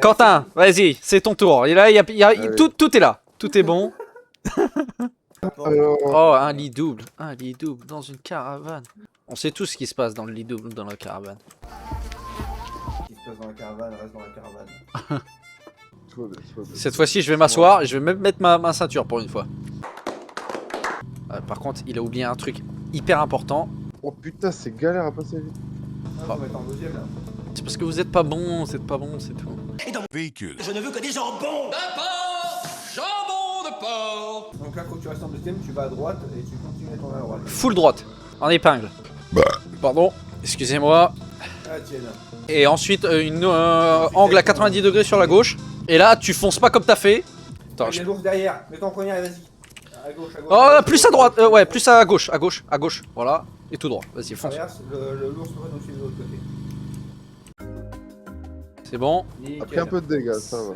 Quentin, vas-y, c'est ton tour. Et là, tout est là. Tout est bon. Alors, Oh, un lit double. Un lit double dans une caravane. On sait tout ce qui se passe dans le lit double dans la caravane. Ce qui se passe dans la caravane reste dans la caravane. tout va bien, tout va bien. Cette fois-ci, je vais m'asseoir et je vais même mettre ma ceinture pour une fois. Par contre, il a oublié un truc hyper important. Oh putain, c'est galère à passer vite. Ah, on va être en deuxième là. C'est parce que vous êtes pas bon, c'est pas bon, c'est tout. Véhicule. Je ne veux que des jambons. Donc là, quand tu restes en deuxième, tu vas à droite et tu continues à tourner à droite. Full droite, en épingle. Pardon, excusez-moi. Ah, tiens. Et ensuite, angle à 90 degrés sur la gauche. Et là, tu fonces pas comme t'as fait. Attends, Il y a l'ours derrière. Mets ton poignet, vas-y. À gauche, à gauche. Oh, plus à droite, ouais, plus à gauche, voilà, et tout droit, vas-y, fonce. Traverse, l'ours va nous suivre de l'autre côté. C'est bon. A pris un peu de dégâts, ça va.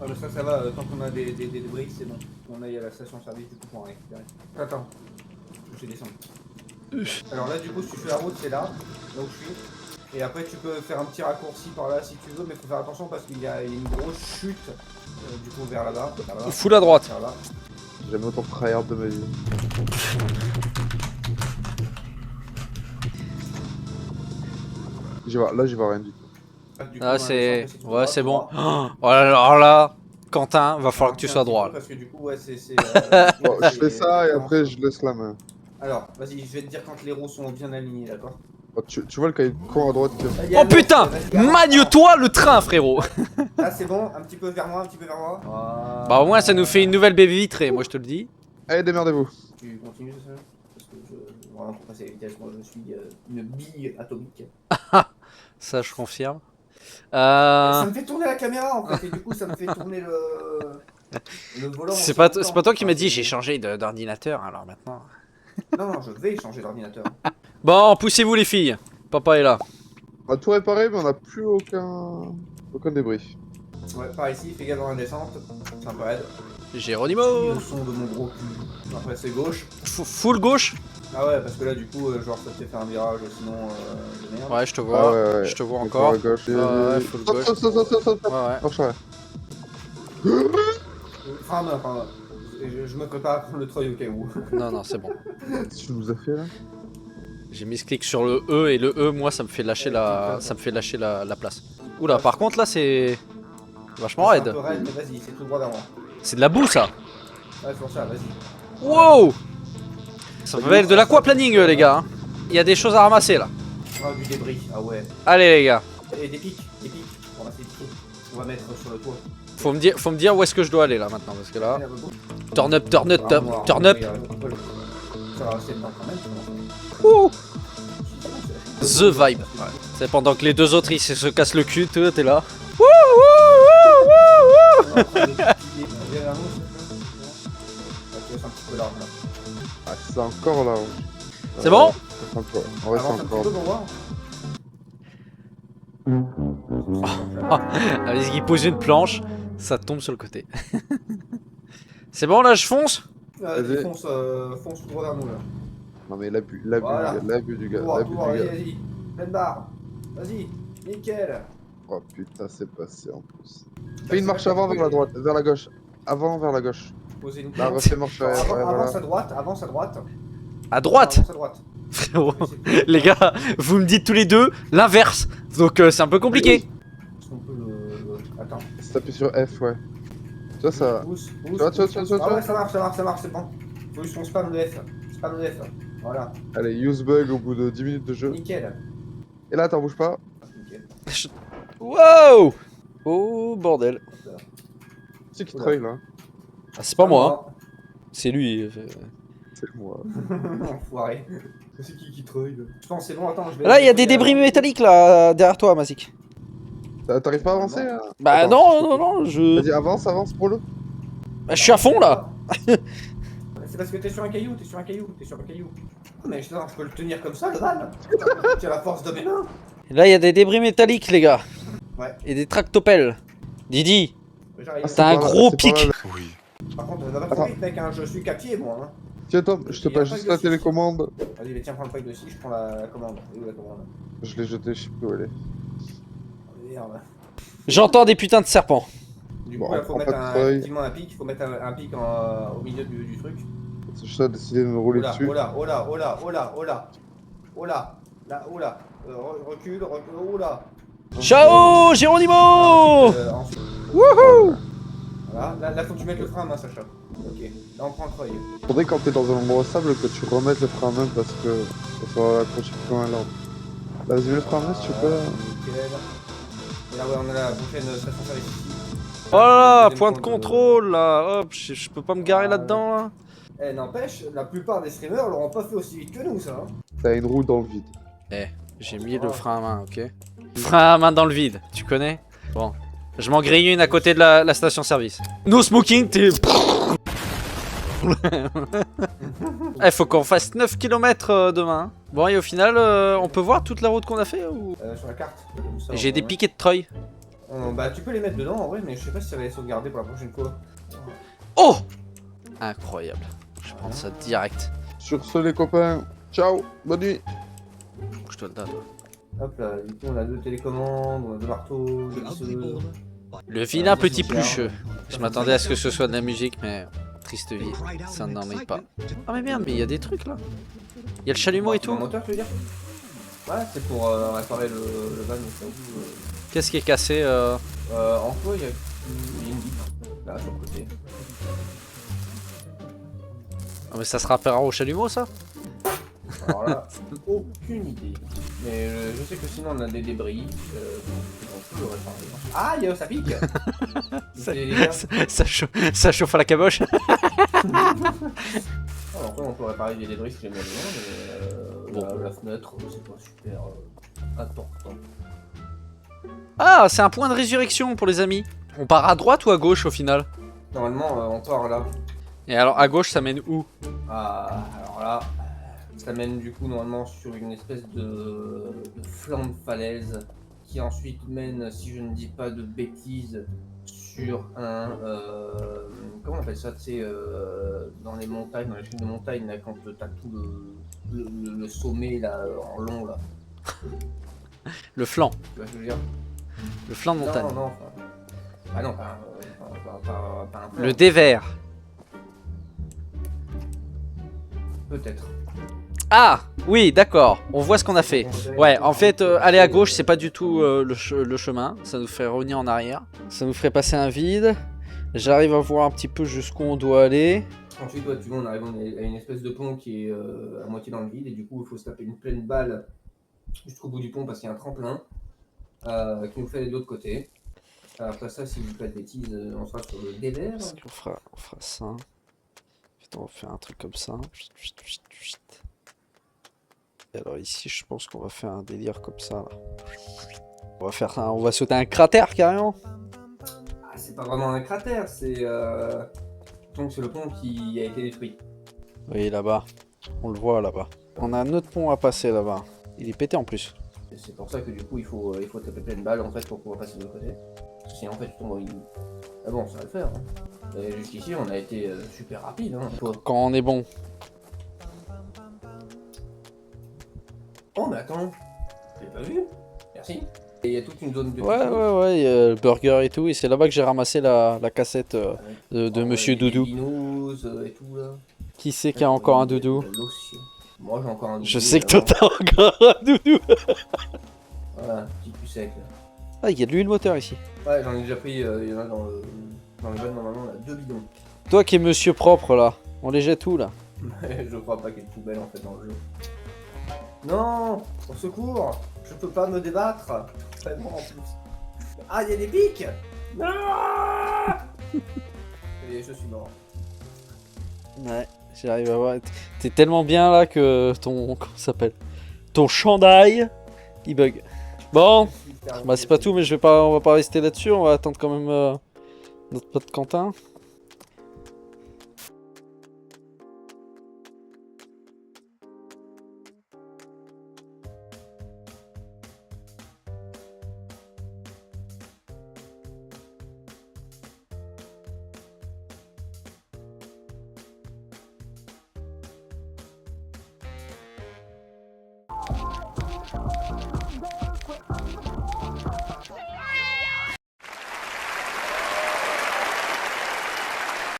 Ah, mais ça va, tant qu'on a des débris, c'est bon. On aille à la station-service, du coup, pour en récupérer. Attends, je vais descendre. Alors là, du coup, si tu fais la route, c'est là où je suis. Et après, tu peux faire un petit raccourci par là si tu veux, mais faut faire attention parce qu'il y a une grosse chute, du coup, vers là-bas. Full à droite. Vers là. J'ai jamais autant tryhard de ma vie. Là, j'y vois rien du tout. Du coup, Ah, on c'est. descend, Ouais, c'est bon. droit. Oh alors là, Quentin, va falloir que tu sois droit là. Parce que du coup, ouais, c'est. Bon, je fais ça et après, je laisse la main. Alors, vas-y, je vais te dire quand les roues sont bien alignées, d'accord? Oh, tu vois le cahier de con à droite qui... Oh putain, magne-toi le train, frérot. Ah, c'est bon, un petit peu vers moi, un petit peu vers moi. Voilà. Bah au moins ça nous fait une nouvelle baie vitrée, moi je te le dis. Allez, démerdez-vous. Tu continues ça? Parce que vraiment pour passer la vitesse, moi je suis une bille atomique. Ça je confirme. Ça me fait tourner la caméra en fait, et du coup ça me fait tourner le volant. C'est pas toi qui m'as dit j'ai changé d'ordinateur alors maintenant. Non, non, je vais changer d'ordinateur. Bon, poussez-vous les filles. Papa est là. On a tout réparé, mais on a plus aucun débris. Ouais, par ici, fais gaffe dans la descente, c'est un peu raide. Geronimo. Le son de mon gros cul. Après c'est gauche. Full gauche. Ah ouais, parce que là du coup, genre ça te fait faire un virage sinon de merde. Ouais, je te vois. Ouais. Je te vois Et encore. à gauche. Ouais, full gauche. Stop. Ouais, ouais. Marche arrière. Enfin, je me prépare à prendre le treuil au cas où. Non, c'est bon. Qu'est-ce que tu nous as fait là? J'ai mis ce clic sur le E et le E, moi, ça me fait lâcher la place. Oula, par contre, là, c'est vachement C'est un raide. peu raide, mais vas-y, c'est tout droit d'avant. C'est de la boue, ça. Ouais, c'est pour ça, vas-y. Wow. Ça peut être de l'aquaplaning, les gars. Hein. Il y a des choses à ramasser, là. Ah, du débris, ah ouais. Allez, les gars. Et des pics. On va essayer de piquer. On va mettre sur le toit. Faut me dire où est-ce que je dois aller, là, maintenant, parce que là... Allez, un peu beau. Turn up. Ah, Turn up. Ça va rester dedans quand même, Ouh. The vibe. C'est pendant que les deux autres, ils se cassent le cul, toi, t'es là. Ah, c'est encore là. C'est bon? On reste encore. Ah, mais il pose une planche, ça tombe sur le côté. C'est bon, là, je fonce? Vas-y, fonce tout droit vers nous là. Non mais l'abus du gars. Droit, L'abus du allez, gars. vas-y. Pleine barre. Vas-y, nickel. Oh putain, c'est passé en plus. Fais une marche avant vers la droite, vers la gauche. Avant vers la gauche. Posez une Là, refais marche arrière. Ouais, Avance voilà. à droite, avance à droite. À droite? Avance à droite. Frérot, les gars, vous me dites tous les deux l'inverse, donc c'est un peu compliqué. Est-ce qu'on peut Attends. C'est taper sur F, ouais. Tu vois ça. Pousse. Tu vois. Ah ouais, ça marche, c'est bon. Faut juste qu'on spam le F. Spam le F. Voilà. Allez, use bug au bout de 10 minutes de jeu. Nickel. Et là, t'en bouges pas. Nickel. Wow. Oh bordel. C'est qui trail là. Ah, c'est pas moi, hein. C'est lui. C'est moi. Enfoiré. C'est qui treuille. Je pense c'est bon, attends, je vais. Là, il y a des débris métalliques là derrière toi, Mazik. T'arrives pas à avancer là? Bah Attends. non, je. Vas-y, avance pour le. Bah, je suis à fond là. C'est parce que t'es sur un caillou. Mais je peux le tenir comme ça, le van. Tu as la force de mes mains. Là, il y a des débris métalliques, les gars. Ouais. Et des tractopelles. Didi, J'arrive. t'as un pas mal, gros c'est pic. pas mal. Oui. Par contre, on va pas trop vite, mec, hein. Je suis qu'à pied, moi. Hein. Tiens, Tom, je te Il y a passe pas juste de la soucis. télécommande. Vas-y, mais tiens, prends le pack de scie, je prends la commande. Où est la commande? Je l'ai jeté, je sais plus où elle est. Oh, merde. J'entends des putains de serpents. Du Bon, coup, il on faut prend mettre pas de treuil. effectivement un pic, il faut mettre un pic au milieu du truc. C'est juste à décider de me rouler dessus. Oh là, oh là, oh là, oh là, oh là. Oh là, là, oh là. Recule, oh là. Ciao, Géronimo. Ensuite, Wouhou. voilà, là faut que tu mettes le frein à main, Sacha. Ok, là on prend le treuil. Faudrait quand t'es dans un endroit stable que tu remettes le frein à main parce que ça va accrocher plus loin à l'ordre. Là, vas-y, le frein à main si tu peux. Nickel. Et là, ouais, on a la prochaine station service ici. Oh là là, Deuxième point de pont contrôle là. Hop, je peux pas me garer là-dedans là. Eh, n'empêche, la plupart des streamers l'auront pas fait aussi vite que nous, ça. Hein. T'as une roue dans le vide. Eh, j'ai mis le frein à main, ok. Frein à main dans le vide, tu connais? Bon, je m'en grille une à côté de la station service. No smoking, t'es... Eh, faut qu'on fasse 9 km demain. Hein. Bon, et au final, on peut voir toute la route qu'on a fait ou... Sur la carte. J'ai des piquets de treuil. Bah, tu peux les mettre dedans en vrai, mais je sais pas si ça va les sauvegarder pour la prochaine fois. Oh! Incroyable. Je prends ça direct. Sur ce, les copains, ciao, bonne nuit. Je te le donne. Hop là, du coup, on a 2 télécommandes, on a 2 marteaux, 2 visseuses. Le vilain petit plucheux. Je m'attendais à ce que ce soit de la musique, mais triste vie, ça n'en est pas. Ah mais merde, mais il y a des trucs là. Il y a le chalumeau et Pour tout. le moteur, tu veux dire? Ouais, c'est pour réparer le van. Qu'est-ce qui est cassé En quoi il y a une vitre là sur le côté. Ah mais ça se rappellera au chalumeau ça? Alors là, aucune idée. Mais je sais que sinon on a des débris. On peut le réparer. Aïe, ça pique. Ça chauffe à la caboche. Après on peut réparer des débris si jamais besoin, mais Bon. la fenêtre c'est pas super important. Ah, c'est un point de résurrection pour les amis. On part à droite ou à gauche au final? Normalement on part là. Et alors à gauche ça mène où? Ah, alors là, ça mène du coup normalement sur une espèce de flanc de falaise qui ensuite mène, si je ne dis pas de bêtises, sur un... comment on appelle ça, tu sais, dans les montagnes, dans les chaînes de montagne, là, quand t'as tout le sommet là, en long là. Le flanc. Tu vois ce que je veux dire? Le flanc de montagne. Non, non, ah non, pas un flanc. Le dévers. Peut-être. Ah oui, d'accord, on voit ce qu'on a fait. Ouais, en fait, aller à gauche, c'est pas du tout le chemin. Ça nous fait revenir en arrière. Ça nous ferait passer un vide. J'arrive à voir un petit peu jusqu'où on doit aller. Ensuite, ouais, tu vois, on arrive à une espèce de pont qui est à moitié dans le vide, et du coup, il faut se taper une pleine balle jusqu'au bout du pont parce qu'il y a un tremplin qui nous fait de l'autre côté. Après ça, si je dis pas de bêtises, on sera sur le dévers. Parce qu'on fera ça. Putain, on va faire un truc comme ça. Et alors ici, je pense qu'on va faire un délire comme ça. Là. On va sauter un cratère carrément. Ah, c'est pas vraiment un cratère, c'est donc c'est le pont qui a été détruit. Oui, là-bas. On le voit là-bas. On a un autre pont à passer là-bas. Il est pété en plus. Et c'est pour ça que du coup, il faut taper plein de balles en fait pour pouvoir passer de l'autre côté. Parce que sinon, en fait, tu tombes. Ah bon, ça va le faire. Hein. Et jusqu'ici, on a été super rapide. Hein. Quand on est bon. Oh, mais attends, j'ai pas vu. Merci. Et il y a toute une zone de. Ouais, il y a le burger et tout. Et c'est là-bas que j'ai ramassé la cassette de Monsieur Doudou. Et tout, là. Qui c'est qui a encore un doudou? Moi, j'ai encore un doudou. Je sais que toi t'as encore un doudou. Voilà, petit cul sec. Là. Ah, il y a de l'huile moteur ici. Ouais, j'en ai déjà pris. Il y en a dans le van, normalement, on a 2 bidons. Toi qui es monsieur propre là, on les jette où là? Je crois pas qu'il y ait de poubelle en fait dans le jeu. Non, au secours, je peux pas me débattre. Vraiment en plus. Ah, il y a des pics. Non. Et je suis mort. Ouais, j'arrive à voir. T'es tellement bien là que ton. Comment ça s'appelle? Ton chandail, il bug. Bon, bah c'est pas tout, mais on va pas rester là-dessus. On va attendre quand même notre pote Quentin.